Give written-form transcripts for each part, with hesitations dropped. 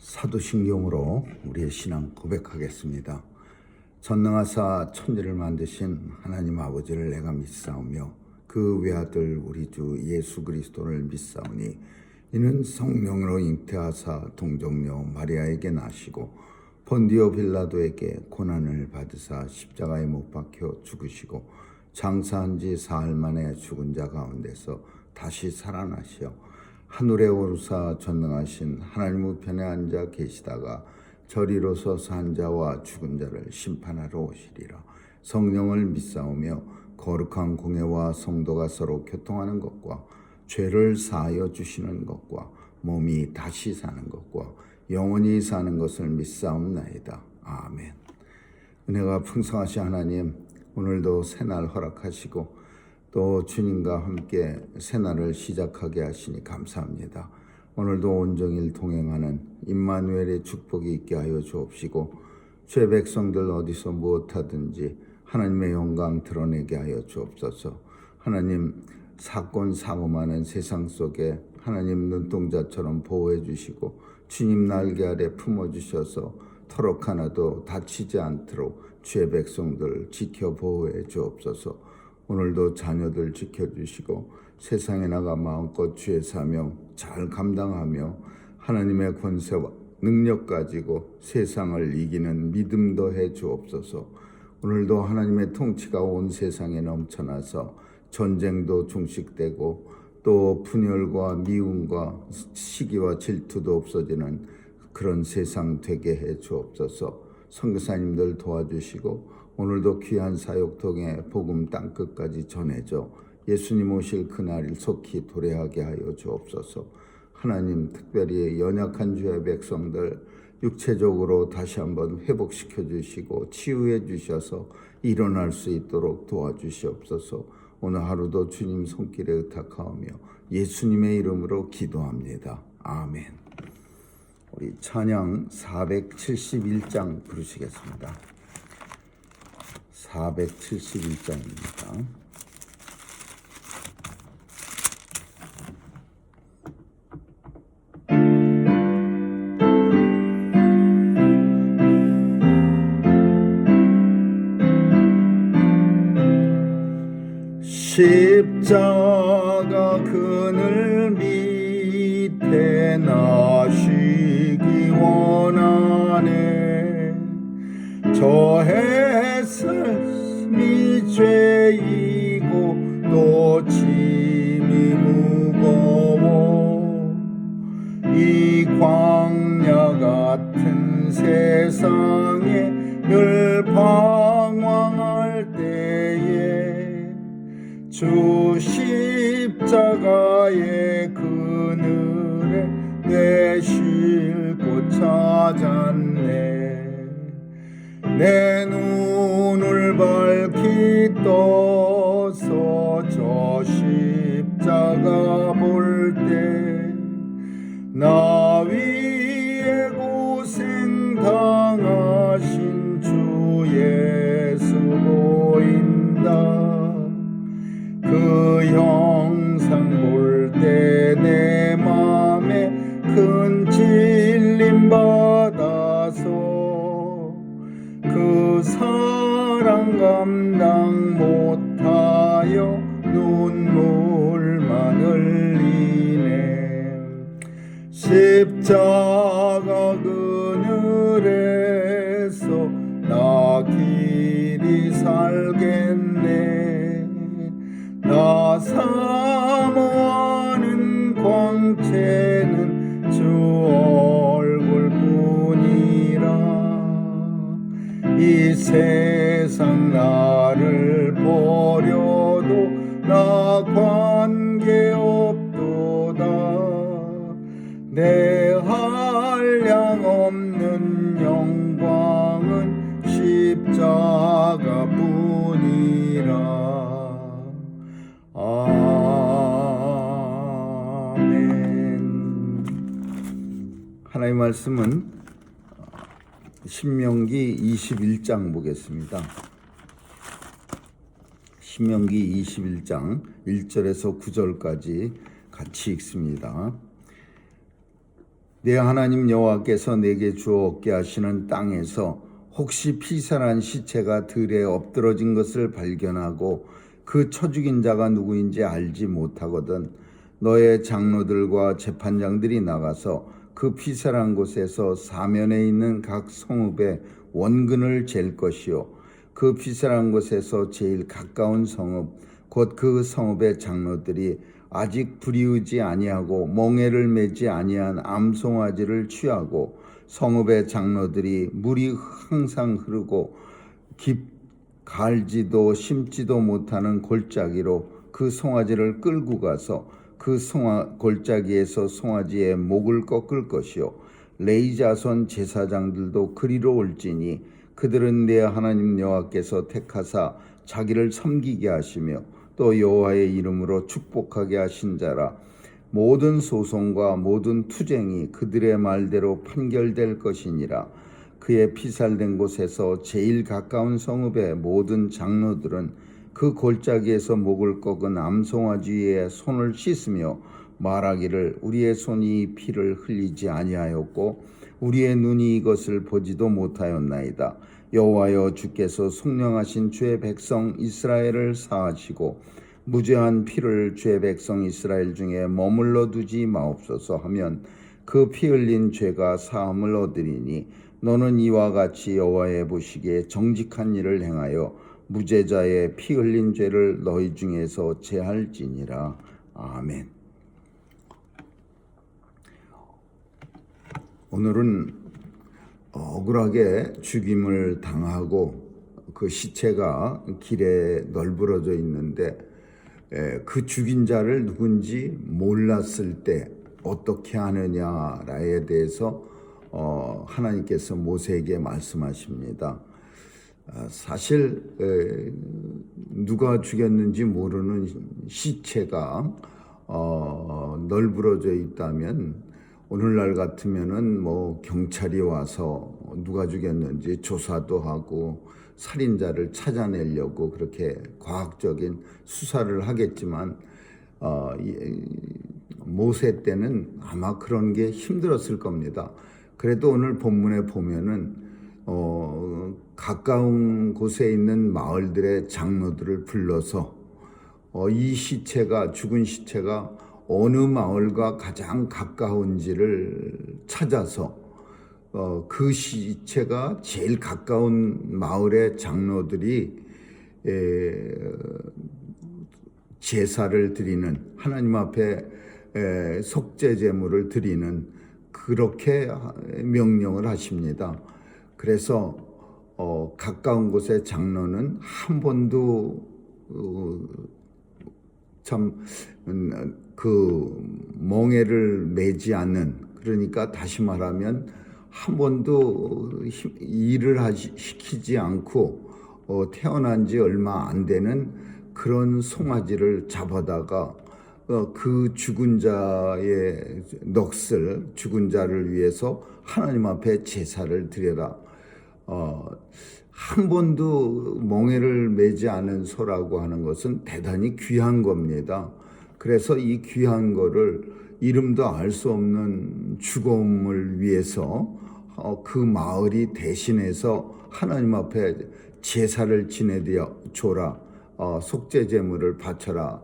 사도신경으로 우리의 신앙 고백하겠습니다. 전능하사 천지를 만드신 하나님 아버지를 내가 믿사오며 그 외아들 우리 주 예수 그리스도를 믿사오니 이는 성령으로 잉태하사 동정녀 마리아에게 나시고 본디오 빌라도에게 고난을 받으사 십자가에 못 박혀 죽으시고 장사한 지 사흘 만에 죽은 자 가운데서 다시 살아나시어 하늘에 오르사 전능하신 하나님 우편에 앉아 계시다가 저리로서 산 자와 죽은 자를 심판하러 오시리라. 성령을 믿사오며 거룩한 공회와 성도가 서로 교통하는 것과 죄를 사하여 주시는 것과 몸이 다시 사는 것과 영원히 사는 것을 믿사옵나이다. 아멘. 은혜가 풍성하신 하나님, 오늘도 새날 허락하시고 또 주님과 함께 새날을 시작하게 하시니 감사합니다. 오늘도 온종일 동행하는 임마누엘의 축복이 있게 하여 주옵시고 죄 백성들 어디서 무엇하든지 하나님의 영광 드러내게 하여 주옵소서. 하나님, 사건 사고 많은 세상 속에 하나님 눈동자처럼 보호해 주시고 주님 날개 아래 품어주셔서 터럭 하나도 다치지 않도록 죄 백성들 지켜 보호해 주옵소서. 오늘도 자녀들 지켜주시고 세상에 나가 마음껏 주의 사명 잘 감당하며 하나님의 권세와 능력 가지고 세상을 이기는 믿음 더해 주옵소서. 오늘도 하나님의 통치가 온 세상에 넘쳐나서 전쟁도 종식되고 또 분열과 미움과 시기와 질투도 없어지는 그런 세상 되게 해 주옵소서. 선교사님들 도와주시고 오늘도 귀한 사역 통해 복음 땅끝까지 전해져 예수님 오실 그날을 속히 도래하게 하여 주옵소서. 하나님, 특별히 연약한 주의 백성들 육체적으로 다시 한번 회복시켜 주시고 치유해 주셔서 일어날 수 있도록 도와주시옵소서. 오늘 하루도 주님 손길에 의탁하오며 예수님의 이름으로 기도합니다. 아멘. 우리 찬양 471장 부르시겠습니다. 471장입니다. 십자가 그늘 밑에 나시기 원하네. 저 햇살이 죄이고 또 짐이 무거워 이 광야 같은 세상에 늘 방황할 때에 주 십자가의 그늘에 내 쉴 곳 찾았네. 내 눈을 밝히 떠서 저 십자가 볼 때 나 위에 고생 당하신 주 예수 보인다. 그 형상 볼 때 내 맘에 큰 찔림 받아서 그 사랑 감당 못하여 눈물만 흘리네. 십자가 그늘에서 나 길이 살겠네. 나 사모하는 광채는 주 얼굴뿐이라. 이 세상 나를 버려도 나 관계없도다. 내 한량 없는 영광은 십자가 뿐이라. 아멘. 하나님의 말씀은 신명기 21장 보겠습니다. 신명기 21장 1절에서 9절까지 같이 읽습니다. 내 하나님 여호와께서 내게 주어 얻게 하시는 땅에서 혹시 피살한 시체가 들에 엎드러진 것을 발견하고 그 쳐 죽인 자가 누구인지 알지 못하거든 너의 장로들과 재판장들이 나가서 그 피살한 곳에서 사면에 있는 각 성읍의 원근을 잴 것이요 그 피살한 곳에서 제일 가까운 성읍 곧 그 성읍의 장로들이 아직 불이우지 아니하고 멍에를 매지 아니한 암송아지를 취하고 성읍의 장로들이 물이 항상 흐르고 갈지도 심지도 못하는 골짜기로 그 송아지를 끌고 가서 그 골짜기에서 송아지의 목을 꺾을 것이요 레위 자손 제사장들도 그리로 올지니 그들은 내 하나님 여호와께서 택하사 자기를 섬기게 하시며 또 여호와의 이름으로 축복하게 하신 자라. 모든 소송과 모든 투쟁이 그들의 말대로 판결될 것이니라. 그의 피살된 곳에서 제일 가까운 성읍의 모든 장로들은 그 골짜기에서 목을 꺾은 암송아지 위에 손을 씻으며 말하기를 우리의 손이 이 피를 흘리지 아니하였고 우리의 눈이 이것을 보지도 못하였나이다. 여호와여 주께서 속량하신 주의 백성 이스라엘을 사하시고 무죄한 피를 주의 백성 이스라엘 중에 머물러 두지 마옵소서 하면 그 피 흘린 죄가 사함을 얻으리니 너는 이와 같이 여호와의 보시기에 정직한 일을 행하여 무죄자의 피 흘린 죄를 너희 중에서 제할지니라. 아멘. 오늘은 억울하게 죽임을 당하고 그 시체가 길에 널브러져 있는데 그 죽인 자를 누군지 몰랐을 때 어떻게 하느냐에 대해서 하나님께서 모세에게 말씀하십니다. 사실 누가 죽였는지 모르는 시체가 널브러져 있다면 오늘날 같으면은 뭐 경찰이 와서 누가 죽였는지 조사도 하고 살인자를 찾아내려고 그렇게 과학적인 수사를 하겠지만 모세 때는 아마 그런 게 힘들었을 겁니다. 그래도 오늘 본문에 보면은 가까운 곳에 있는 마을들의 장로들을 불러서 이 시체가 죽은 시체가 어느 마을과 가장 가까운지를 찾아서 그 시체가 제일 가까운 마을의 장로들이 제사를 드리는 하나님 앞에 속죄 제물을 드리는 그렇게 명령을 하십니다. 그래서 가까운 곳의 장로는 한 번도 그 멍에를 매지 않는, 그러니까 다시 말하면 한 번도 일을 시키지 않고 태어난 지 얼마 안 되는 그런 송아지를 잡아다가 그 죽은 자의 넋을, 죽은 자를 위해서 하나님 앞에 제사를 드려라. 한 번도 멍에를 매지 않은 소라고 하는 것은 대단히 귀한 겁니다. 그래서 이 귀한 거를 이름도 알 수 없는 죽음을 위해서 그 마을이 대신해서 하나님 앞에 제사를 지내드려 줘라. 속죄 제물을 바쳐라.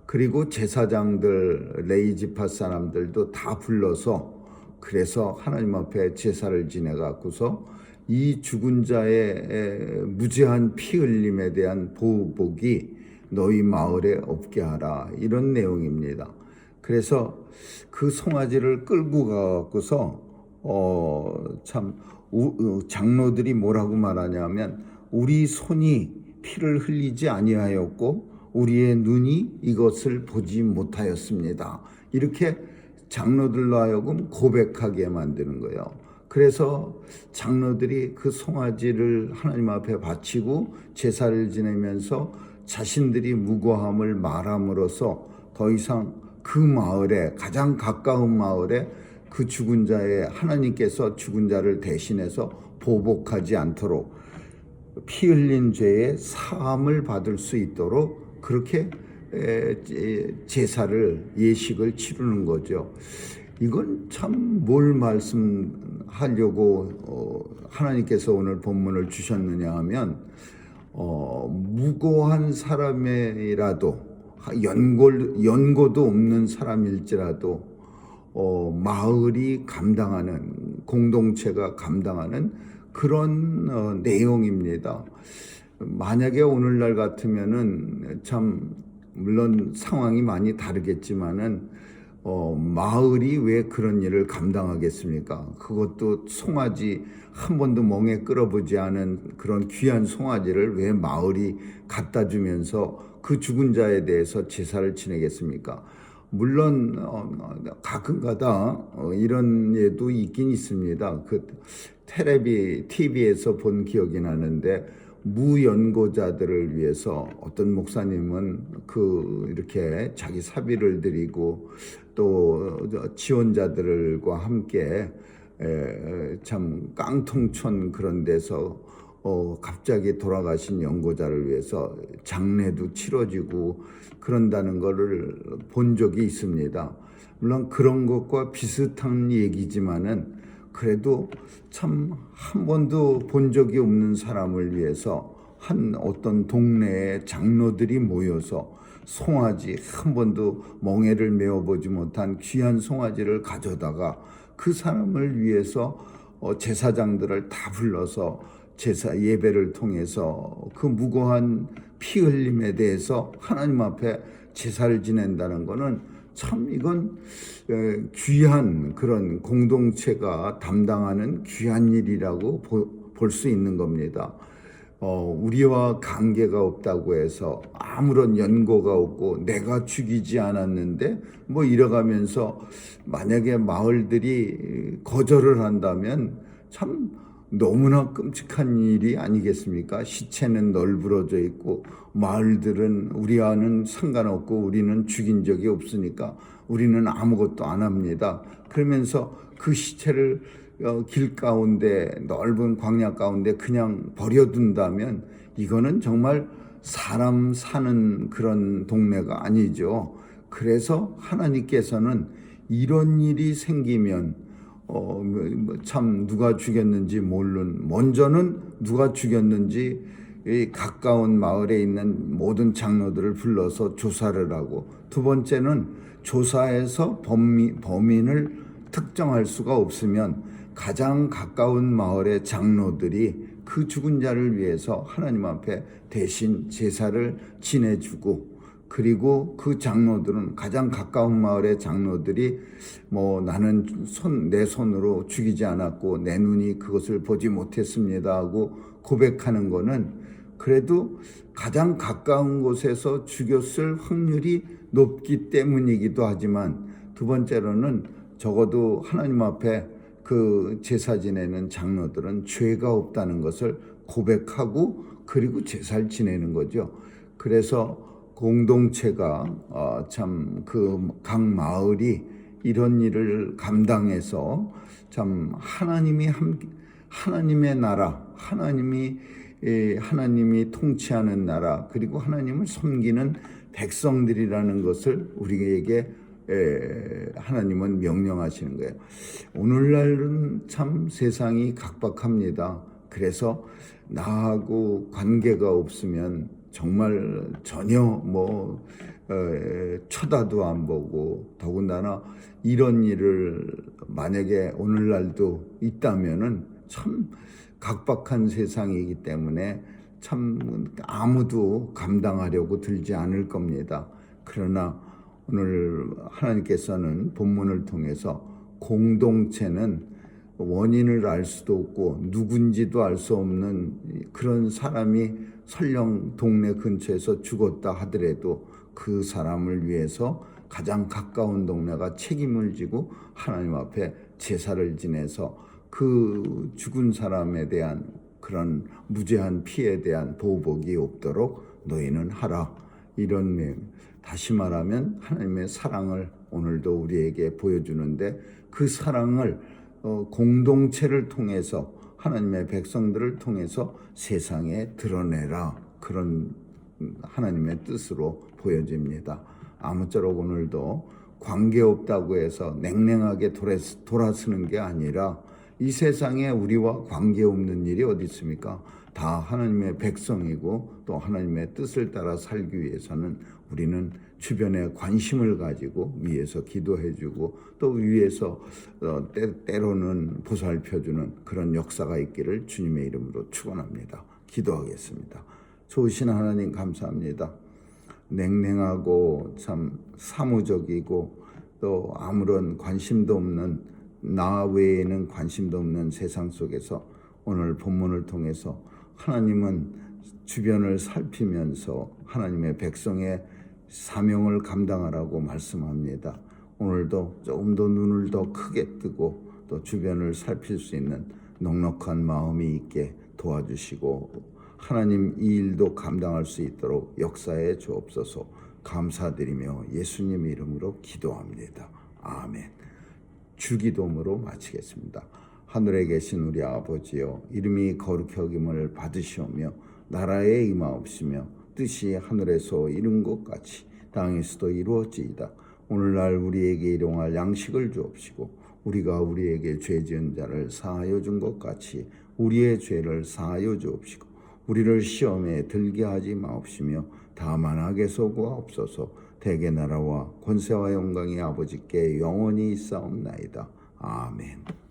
그리고 제사장들, 레위 지파 사람들도 다 불러서 그래서 하나님 앞에 제사를 지내 갖고서 이 죽은 자의 무죄한 피 흘림에 대한 보복이 너희 마을에 없게 하라, 이런 내용입니다. 그래서 그 송아지를 끌고 가고서 장로들이 뭐라고 말하냐면 우리 손이 피를 흘리지 아니하였고 우리의 눈이 이것을 보지 못하였습니다. 이렇게 장로들로 하여금 고백하게 만드는 거예요. 그래서 장로들이 그 송아지를 하나님 앞에 바치고 제사를 지내면서 자신들이 무고함을 말함으로써 더 이상 그 마을에, 가장 가까운 마을에 그 죽은 자의, 하나님께서 죽은 자를 대신해서 보복하지 않도록 피 흘린 죄의 사함을 받을 수 있도록 그렇게 제사를, 예식을 치르는 거죠. 이건 참 뭘 말씀하려고 하나님께서 오늘 본문을 주셨느냐 하면 무고한 사람이라도 연고도 없는 사람일지라도 마을이 감당하는, 공동체가 감당하는 그런 내용입니다. 만약에 오늘날 같으면은 참 물론 상황이 많이 다르겠지만은 마을이 왜 그런 일을 감당하겠습니까? 그것도 송아지 한 번도 멍에 끌어보지 않은 그런 귀한 송아지를 왜 마을이 갖다 주면서 그 죽은 자에 대해서 제사를 지내겠습니까? 물론 가끔가다 이런 예도 있긴 있습니다. 그 TV에서 본 기억이 나는데 무연고자들을 위해서 어떤 목사님은 이렇게 자기 사비를 드리고 또 지원자들과 함께 참 깡통촌 그런 데서 갑자기 돌아가신 연고자를 위해서 장례도 치러지고 그런다는 것을 본 적이 있습니다. 물론 그런 것과 비슷한 얘기지만은 그래도 참 한 번도 본 적이 없는 사람을 위해서 어떤 동네의 장로들이 모여서 송아지 한 번도 멍에를 메어보지 못한 귀한 송아지를 가져다가 그 사람을 위해서 제사장들을 다 불러서 제사 예배를 통해서 그 무고한 피 흘림에 대해서 하나님 앞에 제사를 지낸다는 것은 참 이건 귀한 그런 공동체가 담당하는 귀한 일이라고 볼 수 있는 겁니다. 우리와 관계가 없다고 해서 아무런 연고가 없고 내가 죽이지 않았는데 뭐 이래가면서 만약에 마을들이 거절을 한다면 참 너무나 끔찍한 일이 아니겠습니까? 시체는 널브러져 있고 마을들은 우리와는 상관없고 우리는 죽인 적이 없으니까 우리는 아무것도 안 합니다. 그러면서 그 시체를 길 가운데 넓은 광야 가운데 그냥 버려둔다면 이거는 정말 사람 사는 그런 동네가 아니죠. 그래서 하나님께서는 이런 일이 생기면 참 누가 죽였는지 먼저는 누가 죽였는지 가까운 마을에 있는 모든 장로들을 불러서 조사를 하고, 두 번째는 조사해서 범인을 특정할 수가 없으면 가장 가까운 마을의 장로들이 그 죽은 자를 위해서 하나님 앞에 대신 제사를 지내주고, 그리고 그 장로들은 가장 가까운 마을의 장로들이 나는 내 손으로 죽이지 않았고 내 눈이 그것을 보지 못했습니다 하고 고백하는 거는 그래도 가장 가까운 곳에서 죽였을 확률이 높기 때문이기도 하지만, 두 번째로는 적어도 하나님 앞에 그 제사 지내는 장로들은 죄가 없다는 것을 고백하고 그리고 제사를 지내는 거죠. 그래서 공동체가 참 각 마을이 이런 일을 감당해서 참 하나님의 나라, 하나님이 통치하는 나라, 그리고 하나님을 섬기는 백성들이라는 것을 우리에게 하나님은 명령하시는 거예요. 오늘날은 참 세상이 각박합니다. 그래서 나하고 관계가 없으면 정말 전혀 쳐다도 안 보고, 더군다나 이런 일을 만약에 오늘날도 있다면은 참 각박한 세상이기 때문에 참 아무도 감당하려고 들지 않을 겁니다. 그러나 오늘 하나님께서는 본문을 통해서 공동체는 원인을 알 수도 없고 누군지도 알 수 없는 그런 사람이 설령 동네 근처에서 죽었다 하더라도 그 사람을 위해서 가장 가까운 동네가 책임을 지고 하나님 앞에 제사를 지내서 그 죽은 사람에 대한 그런 무죄한 피에 대한 보복이 없도록 너희는 하라, 이런 내용. 다시 말하면 하나님의 사랑을 오늘도 우리에게 보여주는데, 그 사랑을 공동체를 통해서 하나님의 백성들을 통해서 세상에 드러내라, 그런 하나님의 뜻으로 보여집니다. 아무쪼록 오늘도 관계없다고 해서 냉랭하게 돌아서는 게 아니라 이 세상에 우리와 관계없는 일이 어디 있습니까? 다 하나님의 백성이고 또 하나님의 뜻을 따라 살기 위해서는 우리는 주변에 관심을 가지고 위에서 기도해주고 또 위에서 때로는 보살펴주는 그런 역사가 있기를 주님의 이름으로 축원합니다. 기도하겠습니다. 좋으신 하나님 감사합니다. 냉랭하고 참 사무적이고 또 아무런 관심도 없는 나 외에는 관심도 없는 세상 속에서 오늘 본문을 통해서 하나님은 주변을 살피면서 하나님의 백성의 사명을 감당하라고 말씀합니다. 오늘도 조금 더 눈을 더 크게 뜨고 또 주변을 살필 수 있는 넉넉한 마음이 있게 도와주시고 하나님 이 일도 감당할 수 있도록 역사해 주옵소서. 감사드리며 예수님 이름으로 기도합니다. 아멘. 주기도문으로 마치겠습니다. 하늘에 계신 우리 아버지여, 이름이 거룩히 여김을 받으시오며 나라에 임하옵시며 뜻이 하늘에서 이룬 것 같이 땅에서도 이루어지이다. 오늘날 우리에게 일용할 양식을 주옵시고 우리가 우리에게 죄 지은 자를 사하여 준 것 같이 우리의 죄를 사하여 주옵시고 우리를 시험에 들게 하지 마옵시며 다만 악에서 구하옵소서. 대개 나라와 권세와 영광이 아버지께 영원히 있사옵나이다. 아멘.